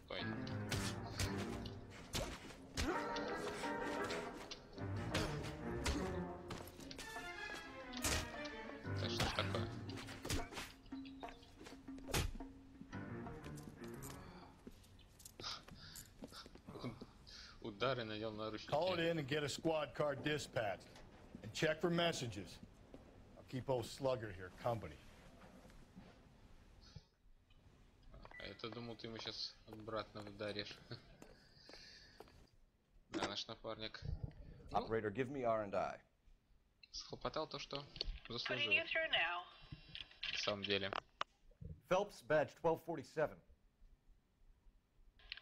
[SPEAKER 1] Ой. Да что ж такое? Удары надел наручники.
[SPEAKER 5] Call it in and get a squad car dispatched. And check for messages. I'll keep old Slugger here company.
[SPEAKER 1] А я-то думал, ты ему сейчас обратно ударишь. Да, наш напарник.
[SPEAKER 6] Operator, give me R&I.
[SPEAKER 1] Схлопотал то, что заслужил.
[SPEAKER 16] Putting you through now.
[SPEAKER 1] На самом деле.
[SPEAKER 6] Phelps, badge 1247.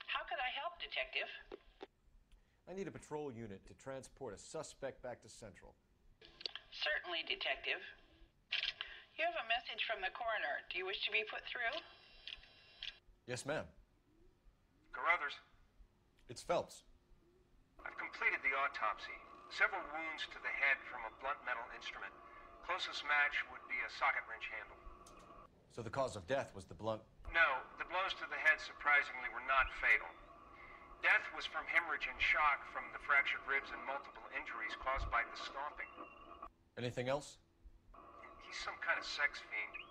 [SPEAKER 16] How could I help, Detective?
[SPEAKER 6] I need a patrol unit to transport a suspect back to Central.
[SPEAKER 16] Certainly, Detective. You have a message from the coroner. Do you wish to be put through?
[SPEAKER 6] Yes, ma'am.
[SPEAKER 20] Carruthers,
[SPEAKER 6] It's Phelps.
[SPEAKER 20] I've completed the autopsy. Several wounds to the head from a blunt metal instrument. Closest match would be a socket wrench handle.
[SPEAKER 6] So the cause of death was the blunt...
[SPEAKER 20] No, the blows to the head surprisingly were not fatal. Death was from hemorrhage and shock from the fractured ribs and multiple injuries caused by the stomping.
[SPEAKER 6] Anything else?
[SPEAKER 20] He's some kind of sex fiend.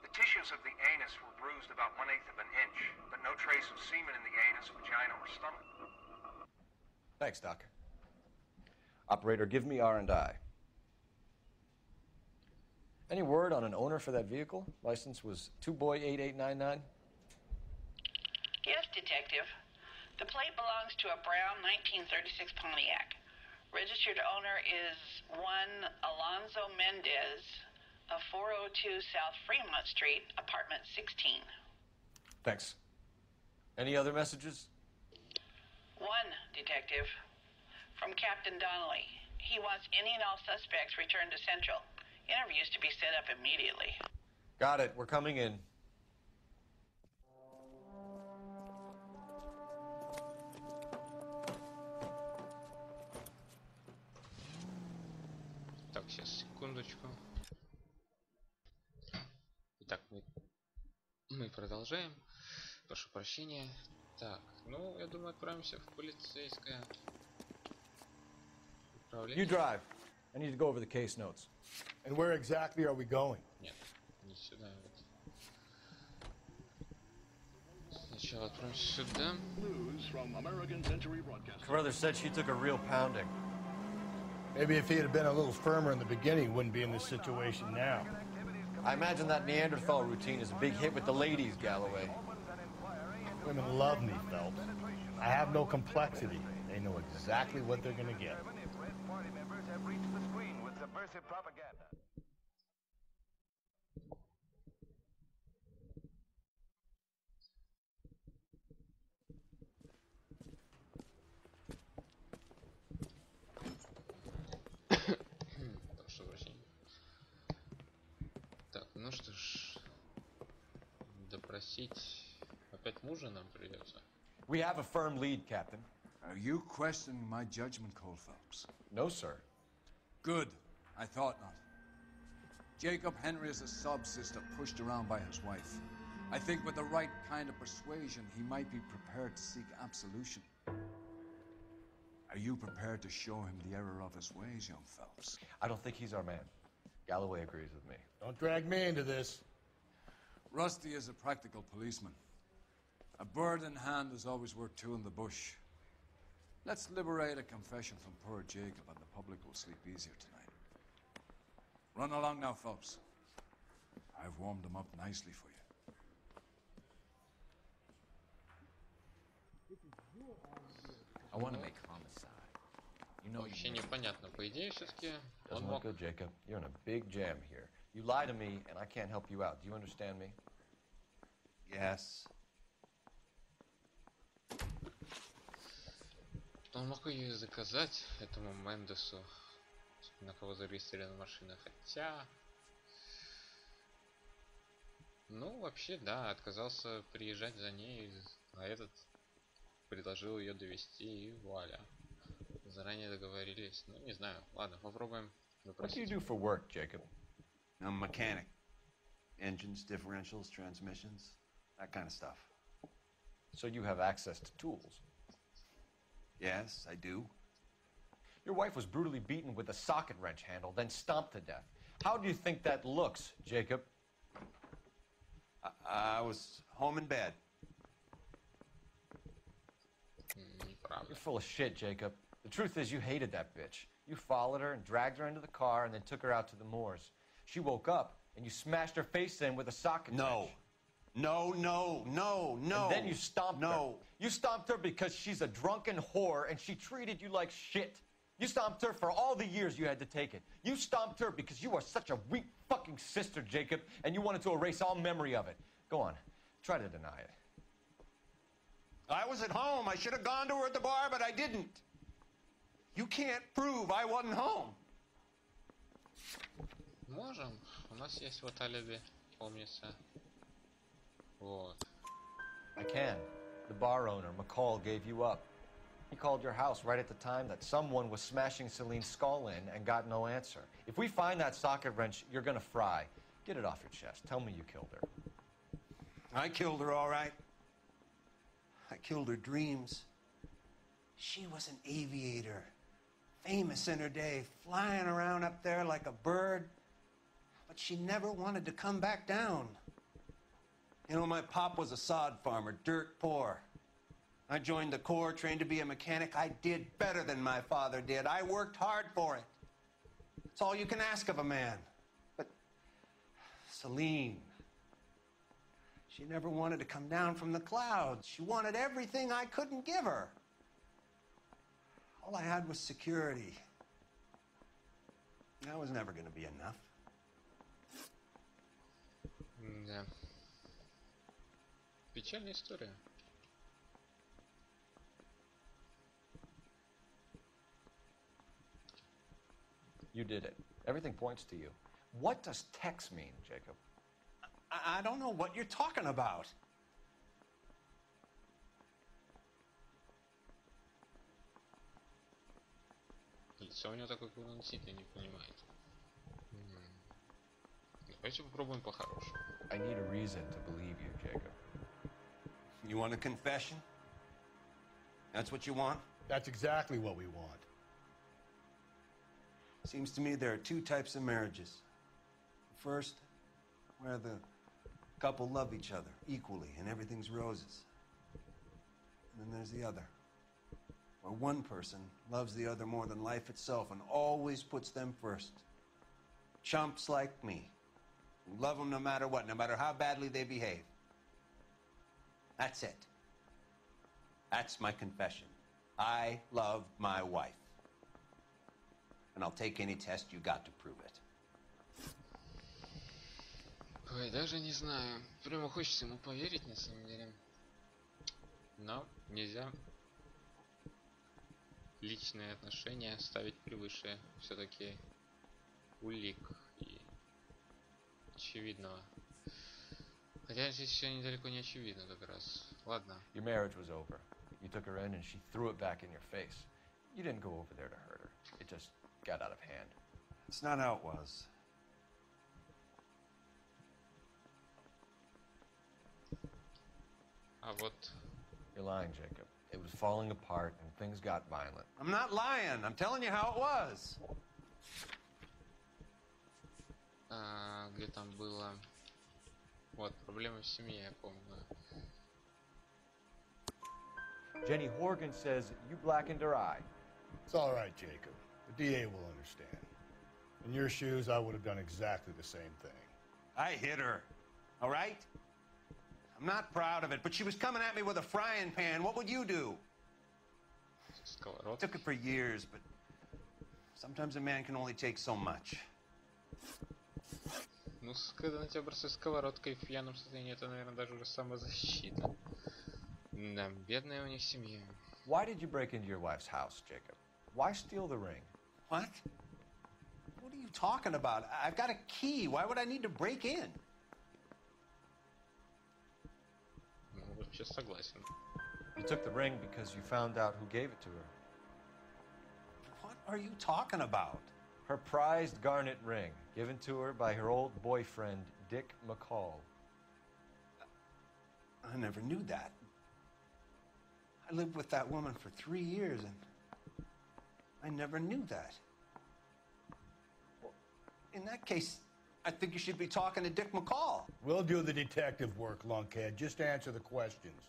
[SPEAKER 20] The tissues of the anus were bruised about 1/8 of an inch, but no trace of semen in the anus, vagina, or stomach.
[SPEAKER 6] Thanks, Doc. Operator, give me R&I. Any word on an owner for that vehicle? License was 2boy8899.
[SPEAKER 16] Yes, Detective. The plate belongs to a brown 1936 Pontiac. Registered owner is one Alonzo Mendez of 402 South Fremont Street, apartment 16.
[SPEAKER 6] Thanks. Any other messages?
[SPEAKER 16] One, Detective. From Captain Donnelly. He wants any and all suspects returned to Central. Interviews to be set up immediately.
[SPEAKER 6] Got it. We're coming in.
[SPEAKER 1] Так, сейчас, секундочку. Итак, мы продолжаем. Прошу прощения. Так, ну, я думаю, отправимся в полицейское управление.
[SPEAKER 6] You drive. I need to go over the case notes.
[SPEAKER 5] And where exactly are we going?
[SPEAKER 1] Нет, не сюда. Сначала отправимся сюда.
[SPEAKER 6] Carruthers said she took a real pounding.
[SPEAKER 5] Maybe if he had been a little firmer in the beginning, he wouldn't be in this situation now.
[SPEAKER 6] I imagine that Neanderthal routine is a big hit with the ladies, Galloway.
[SPEAKER 5] Women love me, Phelps. I have no complexity. They know exactly what they're going to get.
[SPEAKER 1] Прошу прощения. Так, ну что ж, допросить опять мужа нам придется.
[SPEAKER 6] We have a firm lead, Captain.
[SPEAKER 2] Are you questioning my judgment call, Phelps?
[SPEAKER 6] No, sir.
[SPEAKER 2] Good. I thought not. Jacob Henry is a sub-sister pushed around by his wife. I think with the right kind of persuasion, he might be prepared to seek absolution. Are you prepared to show him the error of his ways, young Phelps?
[SPEAKER 6] I don't think he's our man. Galloway agrees with me.
[SPEAKER 5] Don't drag me into this.
[SPEAKER 2] Rusty is a practical policeman. A bird in hand is always worth two in the bush. Let's liberate a confession from poor Jacob, and the public will sleep easier tonight. Run along now, Phelps. I've warmed them up nicely for you.
[SPEAKER 17] I want to make homicide. You know,
[SPEAKER 1] Вообще непонятно. По идее, все-таки он
[SPEAKER 6] Doesn't look
[SPEAKER 1] мог...
[SPEAKER 6] good, Jacob. You're in a big jam here. You lie to me, and I can't help you out. Do you understand me?
[SPEAKER 19] Yes.
[SPEAKER 1] Он мог ее заказать этому Мендесу, на кого зарегистрирована машина. Хотя... Ну, вообще, да, отказался приезжать за ней, а этот предложил ее довести, и вуаля. Заранее договорились. Ну, не знаю. Ладно, попробуем
[SPEAKER 6] What do you
[SPEAKER 1] допросить.
[SPEAKER 6] do for work, Jacob?
[SPEAKER 19] I'm a mechanic. Engines, differentials, transmissions, that kind of stuff.
[SPEAKER 6] So you have access to tools.
[SPEAKER 19] Yes, I do.
[SPEAKER 6] Your wife was brutally beaten with a socket wrench handle, then stomped to death. How do you think that looks, Jacob?
[SPEAKER 19] I was home in bed.
[SPEAKER 6] You're full of shit, Jacob. The truth is you hated that bitch. You followed her and dragged her into the car and then took her out to the moors. She woke up and you smashed her face in with a socket wrench.
[SPEAKER 19] No, no.
[SPEAKER 6] And then you stomped her.
[SPEAKER 19] No.
[SPEAKER 6] You stomped her because she's a drunken whore and she treated you like shit. You stomped her for all the years you had to take it. You stomped her because you are such a weak fucking sister, Jacob, and you wanted to erase all memory of it. Go on. Try to deny it.
[SPEAKER 19] I was at home. I should have gone to her at the bar, but I didn't. You can't prove I wasn't home.
[SPEAKER 1] Можем. У нас есть вот алиби, помнится. Вот.
[SPEAKER 6] I can. The bar owner, McCall, gave you up. He called your house right at the time that someone was smashing Celine's skull in and got no answer. If we find that socket wrench, you're gonna fry. Get it off your chest. Tell me you killed her.
[SPEAKER 19] I killed her, all right. I killed her dreams. She was an aviator, famous in her day, flying around up there like a bird. But she never wanted to come back down. You know, my pop was a sod farmer, dirt poor. I joined the Corps, trained to be a mechanic. I did better than my father did. I worked hard for it. It's all you can ask of a man. But Celine, she never wanted to come down from the clouds. She wanted everything I couldn't give her. All I had was security. That was never going to be enough.
[SPEAKER 1] Да. Печальная история.
[SPEAKER 6] You did it. Everything points to you. What does Tex mean, Jacob?
[SPEAKER 19] I don't know what you're talking about.
[SPEAKER 1] Лицо у него такое, как он сидит, не понимает. Давайте попробуем по-хорошему.
[SPEAKER 6] I need a reason to believe you, Jacob.
[SPEAKER 19] You want a confession? That's what you want?
[SPEAKER 5] That's exactly what we want.
[SPEAKER 19] Seems to me there are two types of marriages. First, where the couple love each other equally and everything's roses. And then there's the other, where one person loves the other more than life itself and always puts them first. Chumps like me, who love them no matter what, no matter how badly they behave. That's it. That's my confession. I love my wife. And I'll take any test you got to prove it.
[SPEAKER 1] Ой, даже не знаю. Прямо хочется ему поверить, на самом деле. Но нельзя личные отношения ставить превыше все-таки улик и очевидного. Хотя здесь все недалеко не очевидно как раз. Ладно.
[SPEAKER 6] Your marriage was over. You took her in and she threw it back in your face. You didn't go over there to hurt her. It just got out of hand.
[SPEAKER 19] It's not how it was.
[SPEAKER 1] А вот...
[SPEAKER 6] You're lying, Jacob. It was falling apart and things got violent.
[SPEAKER 19] I'm not lying. I'm telling you how it was.
[SPEAKER 1] Где там было... Вот, проблемы в семье, я помню.
[SPEAKER 6] Jenny Horgan says you blackened her eye.
[SPEAKER 5] It's all right, Jacob. The DA will understand. In your shoes, I would have done exactly the same thing.
[SPEAKER 19] I hit her. All right? I'm not proud of it, but she was coming at me with a frying pan. What would you do? Took it for years, but sometimes a man can only take so much.
[SPEAKER 1] Ну, когда на тебя бросают сковородкой в пьяном состоянии, это, наверное, даже уже самозащита. Да, бедная у них семья.
[SPEAKER 6] Why did you break into your wife's house, Jacob? Why steal the ring?
[SPEAKER 19] What? What are you talking about? I've got a key. Why would I need to break in?
[SPEAKER 1] Ну, вообще согласен.
[SPEAKER 6] You took the ring because you found out who gave it to her.
[SPEAKER 19] What are you talking about?
[SPEAKER 6] Her prized garnet ring, given to her by her old boyfriend, Dick McCall.
[SPEAKER 19] I never knew that. I lived with that woman for 3 years, and I never knew that. Well, in that case, I think you should be talking to Dick McCall.
[SPEAKER 5] We'll do the detective work, lunkhead. Just answer the questions.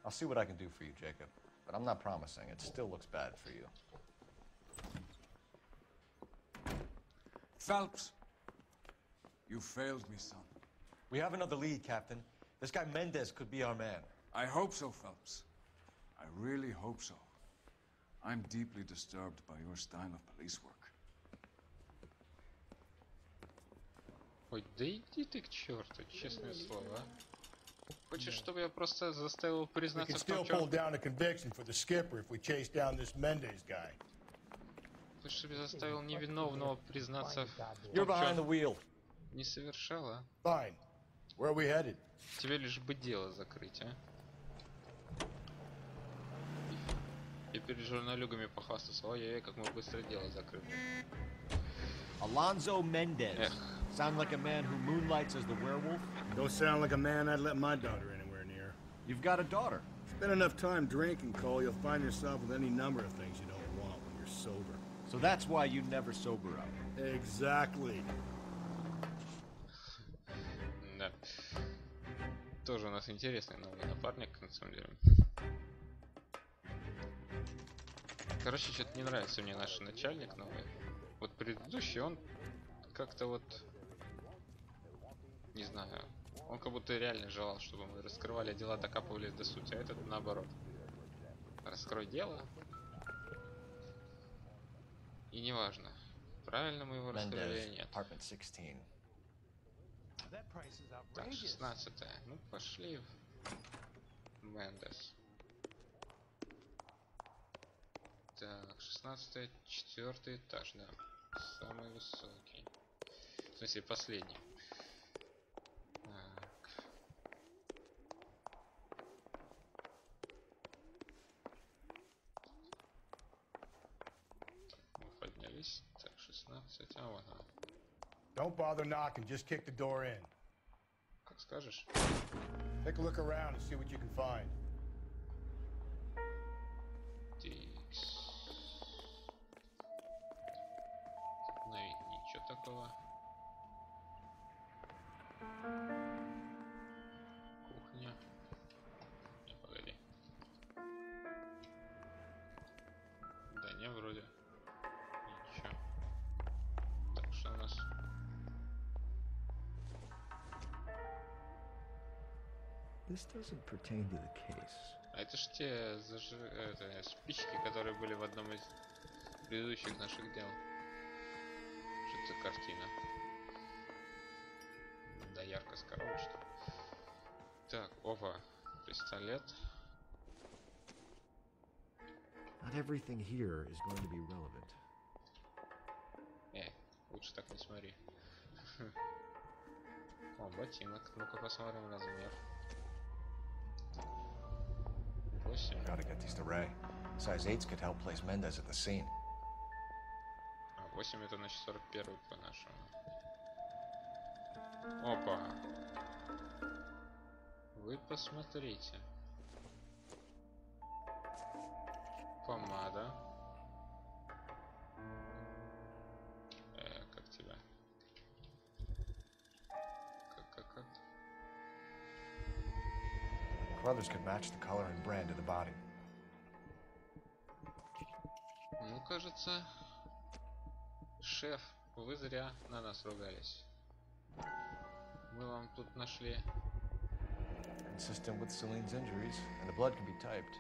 [SPEAKER 6] I'll see what I can do for you, Jacob. But I'm not promising. It still looks bad for you.
[SPEAKER 2] Phelps, you failed me, son.
[SPEAKER 6] We have another lead, Captain. This guy Mendez could be our man.
[SPEAKER 2] I hope so, Phelps. I really hope so. I'm deeply disturbed by your style of police work.
[SPEAKER 1] Ой, да иди ты к черту, честное слово. Хочешь, чтобы я просто заставил его
[SPEAKER 5] We
[SPEAKER 1] признаться
[SPEAKER 5] can
[SPEAKER 1] в том,
[SPEAKER 5] still pull down a conviction for the skipper if we chase down this Mendez guy.
[SPEAKER 1] Хочешь, чтобы я заставил невиновного признаться в
[SPEAKER 6] You're
[SPEAKER 1] том,
[SPEAKER 6] behind the
[SPEAKER 1] что
[SPEAKER 6] wheel.
[SPEAKER 1] не совершал, а?
[SPEAKER 5] Fine. Where are we headed?
[SPEAKER 1] Тебе лишь бы дело закрыть, а? И перед журналюгами похвастаться. Ой-ой-ой, как мы быстро дело закрыли.
[SPEAKER 17] Alonzo Mendez. Sound like a man who moonlights as the werewolf?
[SPEAKER 5] Don't sound like a man I'd let my daughter anywhere near.
[SPEAKER 17] You've got a daughter.
[SPEAKER 5] Spend enough time drinking, Cole, you'll find yourself with any number of things you don't want when you're sober.
[SPEAKER 17] So that's why you never sober up.
[SPEAKER 5] Exactly.
[SPEAKER 1] Да. Тоже у нас интересный новый напарник, на самом деле. Короче, что-то не нравится мне наш начальник новый. Вот предыдущий, он как-то вот... Не знаю. Он как будто реально желал, чтобы мы раскрывали дела, докапывались до сути, а этот наоборот. Раскрой дело. И неважно, правильно мы его раскрыли или нет. Так, 16-е. Ну, пошли в Мендес. Так, 16-е, 4-й этаж, да. Самый высокий. В смысле, последний. Так. Мы поднялись. Так, 16. А, вон она.
[SPEAKER 5] Don't bother knocking, just kick the door in.
[SPEAKER 1] Как скажешь.
[SPEAKER 5] Take a look around and see what you can find.
[SPEAKER 1] На вид ничего такого. Кухня. Не, погоди. Да не, вроде. Ничего. Так, что у нас?
[SPEAKER 17] This doesn't pertain to the case.
[SPEAKER 1] А это ж те спички, которые были в одном из предыдущих наших дел. Что это за картина? Да, ярко с коробочки. Так, опа, пистолет.
[SPEAKER 17] Not everything here is going to be relevant.
[SPEAKER 1] Лучше так не смотри. О, ботинок. Ну-ка посмотрим размер. 8.
[SPEAKER 10] Gotta get these to Ray. Size 8s could help place Mendez at the scene.
[SPEAKER 1] 8 это значит 41 по нашему. Опа. Вы посмотрите. Помада. Как тебя? Как?
[SPEAKER 10] Brothers could match the color and brand of the body.
[SPEAKER 1] Ну, кажется, шеф, вы зря на нас ругались. Мы вам тут нашли.
[SPEAKER 10] Consistent with Celine's injuries, and the blood can be typed.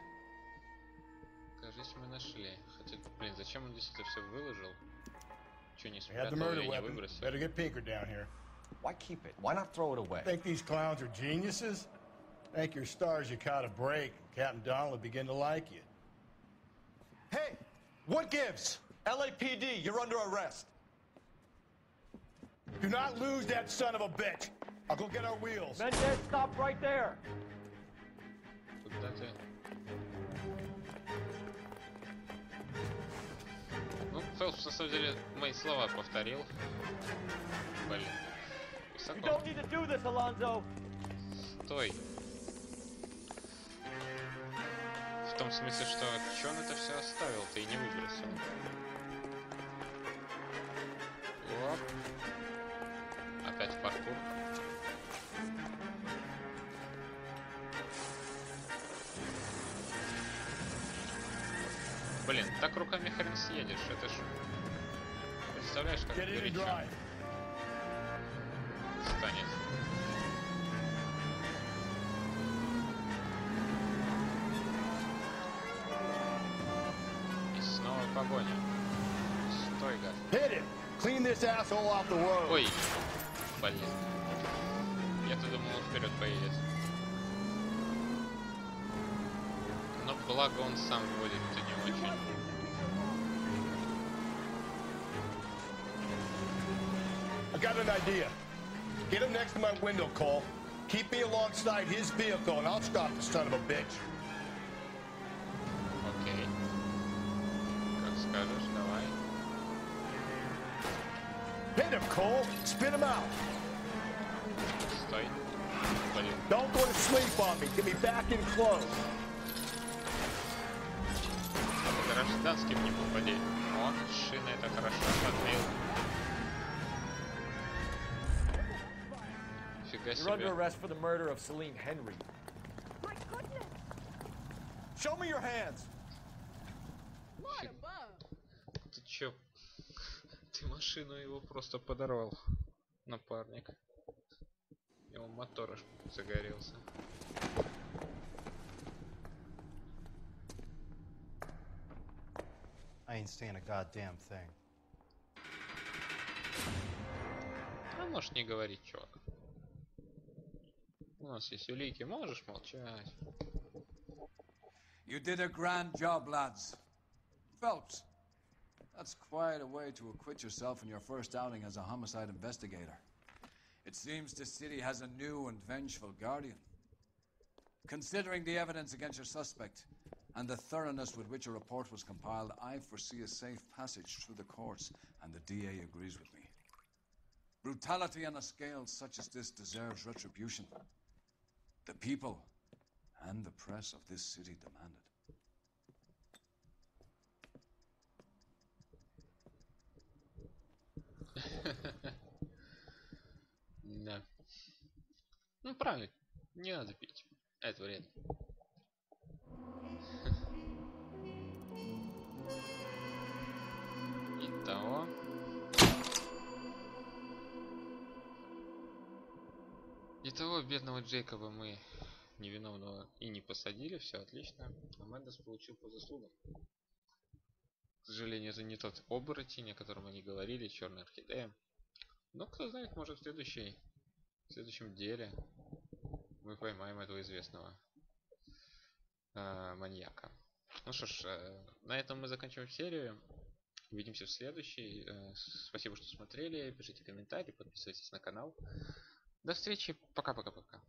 [SPEAKER 1] Кажется, мы нашли. Хотя, блин, зачем он здесь это все выложил? Че не
[SPEAKER 5] Had the
[SPEAKER 1] спрятал
[SPEAKER 5] murder
[SPEAKER 1] или не
[SPEAKER 5] weapon.
[SPEAKER 1] выбросил?
[SPEAKER 5] Better get Pinker down here.
[SPEAKER 10] Why keep it? Why not throw it away?
[SPEAKER 5] Think these clowns are geniuses? Thank your stars you caught a break. Captain Donald will begin to like you.
[SPEAKER 6] Hey, what gives? LAPD, you're under arrest.
[SPEAKER 5] Do not lose that son of a bitch. I'll go get our wheels.
[SPEAKER 15] Mendez, stop right there.
[SPEAKER 1] Куда ты? Ну, Фелпс, на самом деле, мои слова повторил. Блин.
[SPEAKER 15] You
[SPEAKER 1] Высоко.
[SPEAKER 15] don't need to do this, Alonzo.
[SPEAKER 1] Стой. В том смысле, что чё он это все оставил, ты и не выбросил. Оп. Опять паркур. Блин, так руками хрен съедешь, это ж... Представляешь, как горячо станет. И снова погоня. Стой, гад.
[SPEAKER 5] Hit him! Clean this asshole off the road.
[SPEAKER 1] Ой, блин. Я-то думал, он вперед поедет. Благо он сам водит-то не очень.
[SPEAKER 5] I got an idea. Get him next to my window, Cole. Keep me alongside his vehicle, and I'll stop the son of a bitch.
[SPEAKER 1] Окей. Как скажешь, давай.
[SPEAKER 5] Hit him, Cole. Spin him out.
[SPEAKER 1] Стой. Блин.
[SPEAKER 5] Don't go to sleep on me. Get me back in close.
[SPEAKER 1] По гражданским не попади. О, шина, это хорошо. Отмыл. Фига
[SPEAKER 6] You're under
[SPEAKER 1] себе.
[SPEAKER 6] arrest for the murder of Celine Henry.
[SPEAKER 12] My goodness!
[SPEAKER 6] Show me your hands.
[SPEAKER 1] Ты чё? Ты машину его просто подорвал, напарник. Его мотор аж загорелся.
[SPEAKER 10] I ain't saying a goddamn thing.
[SPEAKER 1] А можешь не говорить, чувак. У нас есть улики, можешь молчать.
[SPEAKER 2] You did a grand job, lads. Phelps, that's quite a way to acquit yourself in your first outing as a homicide investigator. It seems the city has a new and vengeful guardian. Considering the evidence against your suspect and the thoroughness with which a report was compiled, I foresee a safe passage through the courts, and the DA agrees with me. Brutality on a scale such as this deserves retribution. The people and the press of this city demand it.
[SPEAKER 1] Да. Ну правильно, не надо пить. Это вредно. Итого. Итого, бедного Джейкоба мы невиновного и не посадили, все отлично. А Мэддес получил по заслугам. К сожалению, это не тот оборотень, о котором они говорили, черная орхидея. Но кто знает, может в следующем деле мы поймаем этого известного маньяка. Ну что ж, на этом мы заканчиваем серию. Увидимся в следующей. Спасибо, что смотрели. Пишите комментарии, подписывайтесь на канал. До встречи. Пока-пока-пока.